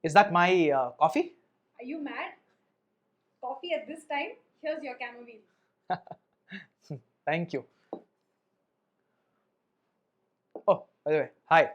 Is that my coffee? Are you mad? Coffee at this time? Here's your chamomile. Thank you. Oh, by the way, hi.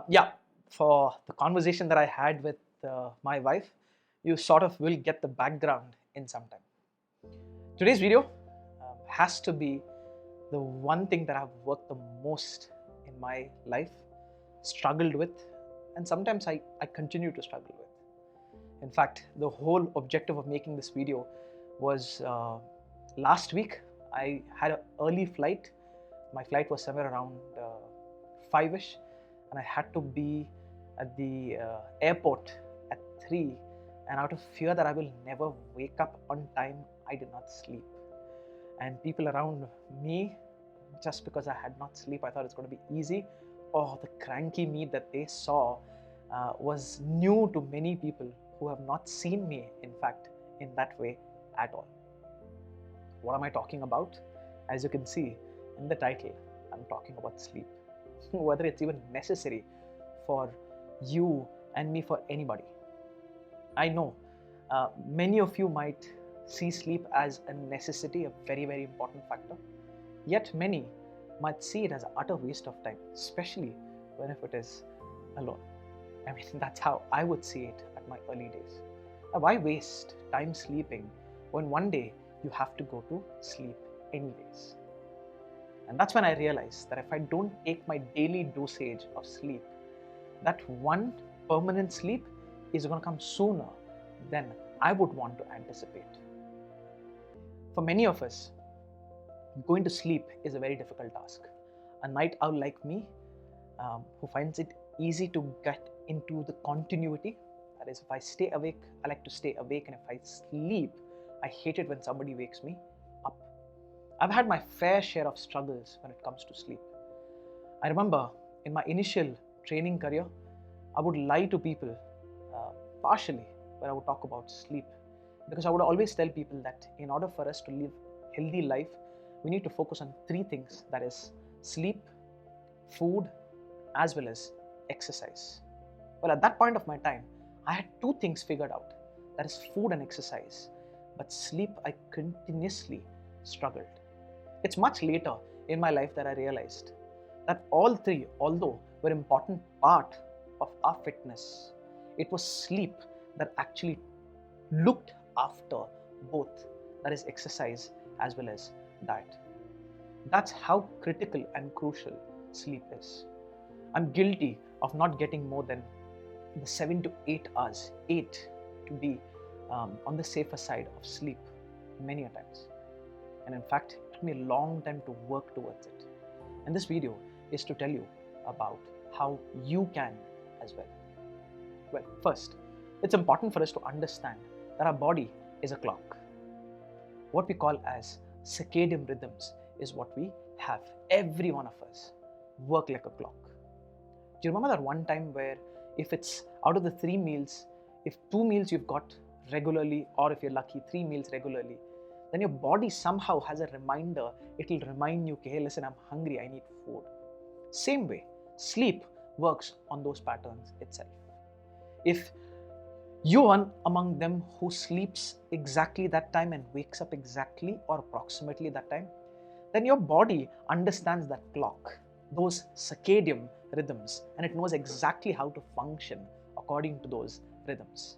Yeah, for the conversation that I had with my wife, you sort of will get the background in some time. Today's video has to be the one thing that I've worked the most in my life, struggled with, and sometimes I continue to struggle with. In fact, the whole objective of making this video was last week. I had an early flight. My flight was somewhere around 5ish, and I had to be at the airport at 3. And out of fear that I will never wake up on time, I did not sleep. And people around me, just because I had not sleep, I thought it's going to be easy. Oh, the cranky me that they saw was new to many people who have not seen me, in fact, in that way at all. What am I talking about? As you can see in the title, I'm talking about sleep. Whether it's even necessary for you and me, for anybody. I know many of you might see sleep as a necessity, a very, very important factor. Yet many might see it as an utter waste of time, especially when if it is alone. I mean, that's how I would see it at my early days. Why waste time sleeping when one day you have to go to sleep anyways? And that's when I realized that if I don't take my daily dosage of sleep, that one permanent sleep is going to come sooner than I would want to anticipate. For many of us, going to sleep is a very difficult task. A night owl like me, who finds it easy to get into the continuity, that is, if I stay awake, I like to stay awake, and if I sleep, I hate it when somebody wakes me up. I've had my fair share of struggles when it comes to sleep. I remember in my initial training career, I would lie to people partially when I would talk about sleep, because I would always tell people that in order for us to live a healthy life, we need to focus on 3 things, that is sleep, food, as well as exercise. Well, at that point of my time, I had 2 things figured out, that is food and exercise, but sleep I continuously struggled. It's much later in my life that I realized that all 3, although were important part of our fitness, it was sleep that actually looked after both, that is exercise as well as diet. That's how critical and crucial sleep is. I'm guilty of not getting more than the 7 to 8 hours, 8 to be on the safer side of sleep many a times. And in fact, it took me a long time to work towards it. And this video is to tell you about how you can as well. Well, first, it's important for us to understand that our body is a clock. What we call as circadian rhythms is what we have. Every one of us work like a clock. Do you remember that one time where if it's out of the 3 meals, if 2 meals you've got regularly, or if you're lucky, 3 meals regularly, then your body somehow has a reminder. It'll remind you, hey, listen, I'm hungry, I need food. Same way, sleep works on those patterns itself. If you're one among them who sleeps exactly that time and wakes up exactly or approximately that time, then your body understands that clock, those circadian rhythms, and it knows exactly how to function according to those rhythms.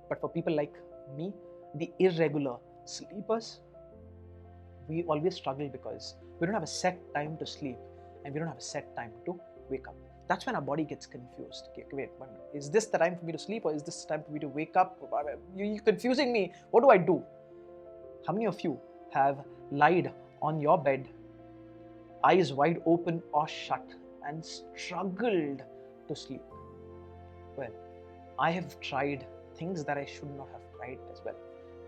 But for people like me, the irregular sleepers, we always struggle because we don't have a set time to sleep and we don't have a set time to wake up. That's when our body gets confused. Okay, wait, is this the time for me to sleep or is this the time for me to wake up? You're confusing me. What do I do? How many of you have lied on your bed, eyes wide open or shut, and struggled to sleep? Well, I have tried things that I should not have tried as well.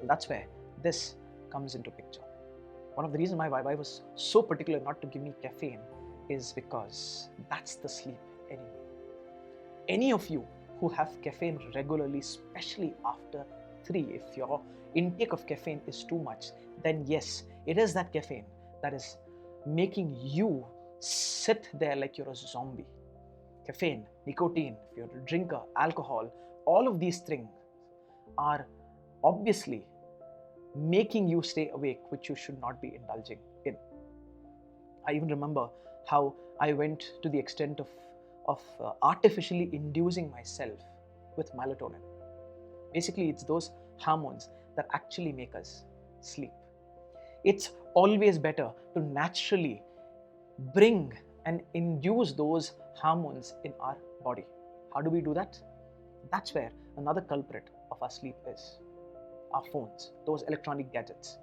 And that's where this comes into picture. One of the reasons my wife was so particular not to give me caffeine is because that's the sleep anyway. Any of you who have caffeine regularly, especially after 3, if your intake of caffeine is too much, then yes, it is that caffeine that is making you sit there like you're a zombie. Caffeine, nicotine, if you're a drinker, alcohol All of these things are obviously making you stay awake, which you should not be indulging in. I even remember how I went to the extent of artificially inducing myself with melatonin. Basically, it's those hormones that actually make us sleep. It's always better to naturally bring and induce those hormones in our body. How do we do that? That's where another culprit of our sleep is our phones, those electronic gadgets,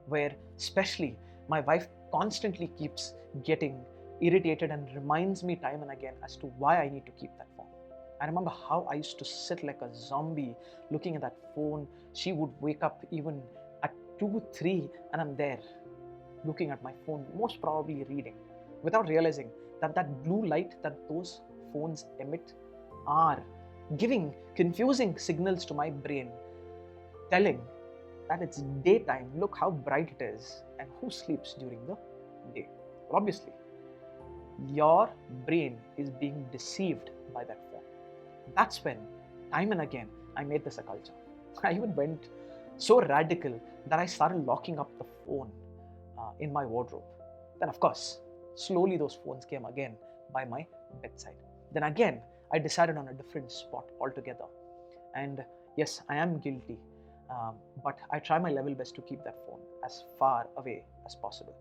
where especially my wife constantly keeps getting irritated and reminds me time and again as to why I need to keep that phone. I remember how I used to sit like a zombie looking at that phone. She would wake up even at 2, 3, and I'm there looking at my phone, most probably reading, without realizing that that blue light that those phones emit are giving confusing signals to my brain, telling that it's daytime, look how bright it is, and who sleeps during the day. Well, obviously, your brain is being deceived by that phone. That's when, time and again, I made this a culture. I even went so radical that I started locking up the phone in my wardrobe. Then, of course, slowly those phones came again by my bedside. Then again, I decided on a different spot altogether. And yes, I am guilty, but I try my level best to keep that phone as far away as possible,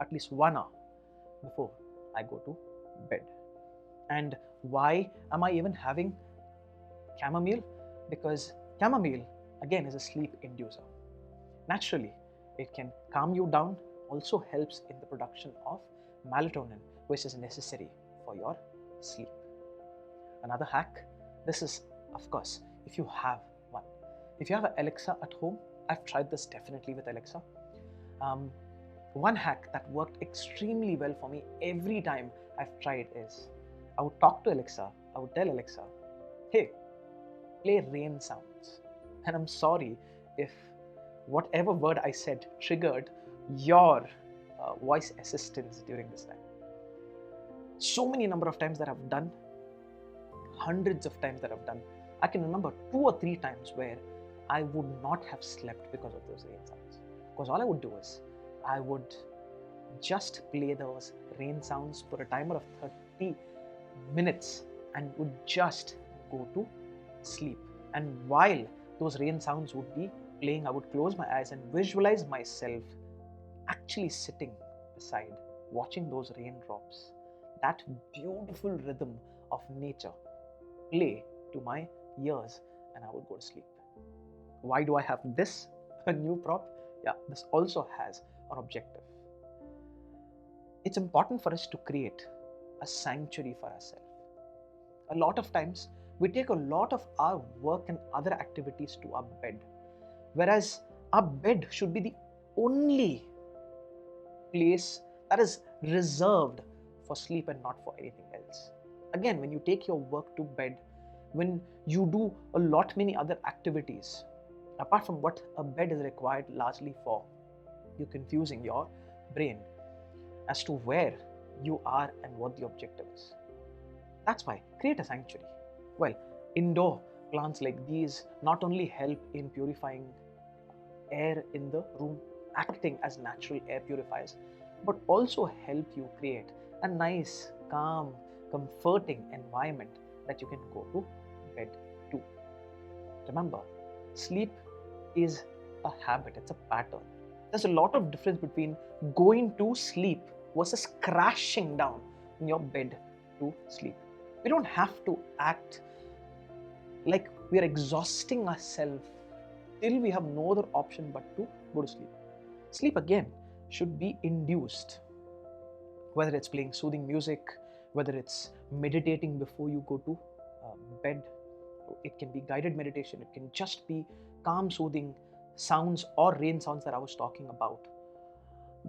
at least 1 hour before I go to bed. And why am I even having chamomile? Because chamomile, again, is a sleep inducer. Naturally, it can calm you down, also helps in the production of melatonin, which is necessary for your sleep. Another hack, this is, of course, if you have one. If you have an Alexa at home, I've tried this definitely with Alexa. One hack that worked extremely well for me every time I've tried is I would talk to Alexa, I would tell Alexa, hey, play rain sounds. And I'm sorry if whatever word I said triggered your voice assistance during this time. So many number of times that I've done, hundreds of times that I've done, I can remember 2 or 3 times where I would not have slept because of those rain sounds. Because all I would do is I would just play those rain sounds for a timer of 30 minutes and would just go to sleep. And while those rain sounds would be playing, I would close my eyes and visualize myself actually sitting beside, watching those raindrops, that beautiful rhythm of nature play to my ears, and I would go to sleep. Why do I have this? A new prop? Yeah, this also has an objective. It's important for us to create a sanctuary for ourselves. A lot of times, we take a lot of our work and other activities to our bed, whereas our bed should be the only place that is reserved for sleep and not for anything else. Again, when you take your work to bed, when you do a lot many other activities, apart from what a bed is required largely for, you're confusing your brain as to where you are and what the objective is. That's why create a sanctuary. Well, indoor plants like these not only help in purifying air in the room, acting as natural air purifiers, but also help you create a nice, calm, comforting environment that you can go to bed to. Remember, sleep is a habit, it's a pattern. There's a lot of difference between going to sleep versus crashing down in your bed to sleep. We don't have to act like we are exhausting ourselves till we have no other option but to go to sleep. Sleep again should be induced, whether it's playing soothing music, whether it's meditating before you go to bed. It can be guided meditation, it can just be calm, soothing sounds or rain sounds that I was talking about.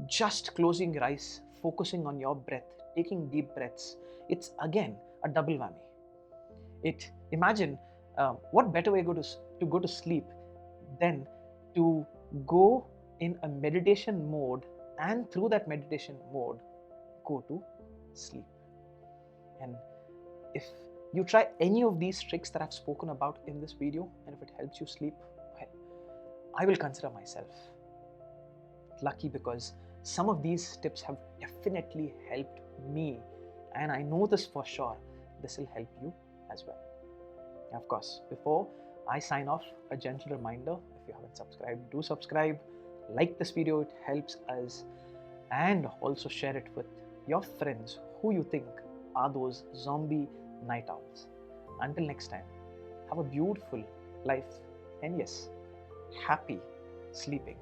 Just closing your eyes, focusing on your breath, taking deep breaths. It's again a double whammy. Imagine what better way to go to sleep than to go in a meditation mode, and through that meditation mode go to sleep. And if You try any of these tricks that I've spoken about in this video, and if it helps you sleep, well, I will consider myself lucky, because some of these tips have definitely helped me, and I know this for sure. This will help you as well. Of course, before I sign off, a gentle reminder: if you haven't subscribed, do subscribe, like this video, it helps us, and also share it with your friends who you think are those zombie night owls. Until next time, have a beautiful life, and yes, happy sleeping.